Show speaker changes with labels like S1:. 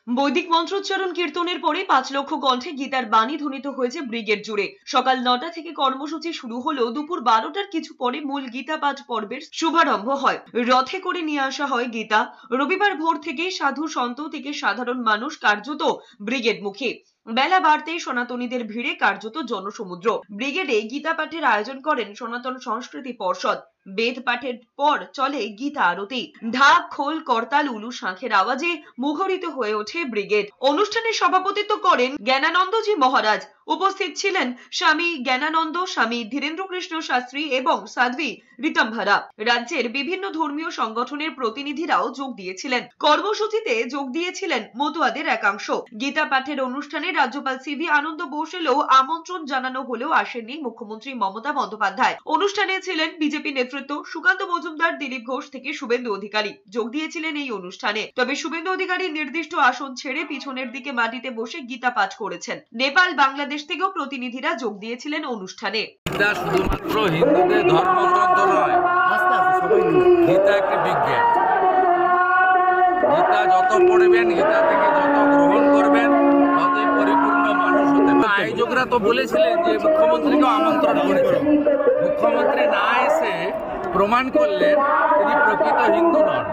S1: বৈদিক মন্ত্রোচ্চারণ কীর্তনের পরে 5 লক্ষ কণ্ঠে গীতার বাণী ধ্বনিত হয়েছে ব্রিগেড জুড়ে। সকাল 9টা থেকে কর্মসূচি শুরু হলেও দুপুর 12টার কিছু পরে মূল গীতা পাঠ পর্বের শুভারম্ভ হয়। রথে করে নিয়ে আসা হয় গীতা। রবিবার ভোর থেকেই সাধু সন্ত থেকে সাধারণ মানুষ কার্যত ব্রিগেড মুখী। বেলা বাড়তেই সনাতনীদের ভিড়ে কার্যত জনসমুদ্র। ব্রিগেডে গীতা পাঠের আয়োজন করেন সনাতন সংস্কৃতি পর্ষদ। বেদ পাঠের পর চলে গীতা আরতি। ঢাক, খোল, করতাল, উলু, শাঁখের আওয়াজে মুখরিত হয়ে ওঠে ব্রিগেড। অনুষ্ঠানে সভাপতিত্ব করেন জ্ঞানানন্দজি মহারাজ। উপস্থিত ছিলেন স্বামী জ্ঞানানন্দ, স্বামী ধীরেন্দ্র কৃষ্ণ শাস্ত্রী এবং সাধ্বী ঋতম্ভরা। রাজ্যের বিভিন্ন ধর্মীয় সংগঠনের প্রতিনিধিরাও যোগ দিয়েছিলেন। কর্মসূচিতে যোগ দিয়েছিলেন মতুয়াদের একাংশ। গীতা পাঠের অনুষ্ঠানে রাজ্যপাল সিভি আনন্দ বোসেলেও আমন্ত্রণ জানানো হলেও আসেননি মুখ্যমন্ত্রী মমতা বন্দ্যোপাধ্যায়। অনুষ্ঠানে ছিলেন বিজেপি নেতৃত্ব সুকান্ত মজুমদার, দিলীপ ঘোষ থেকে শুভেন্দু অধিকারী যোগ দিয়েছিলেন এই অনুষ্ঠানে। তবে শুভেন্দু অধিকারী নির্দিষ্ট আসন ছেড়ে পিছনের দিকে মাটিতে বসে গীতা পাঠ করেছেন। নেপাল, বাংলাদেশ থেকেও প্রতিনিধিরা যোগ দিয়েছিলেন অনুষ্ঠানে।
S2: গীতা শুধুমাত্র হিন্দুদের ধর্মগ্রন্থ নয়, গীতা একটি বিজ্ঞান। গীতা যত পড়বেন, গীতা থেকে যত গ্রহণ করবেন, ততই পরিপূর্ণ মানুষ হতে পারবেন। আয়োজকরা তো বলেছিলেন যে মুখ্যমন্ত্রীকেও আমন্ত্রণ করেছেন। মুখ্যমন্ত্রী না এসে প্রমাণ করলেন তিনি প্রকৃত হিন্দু নন।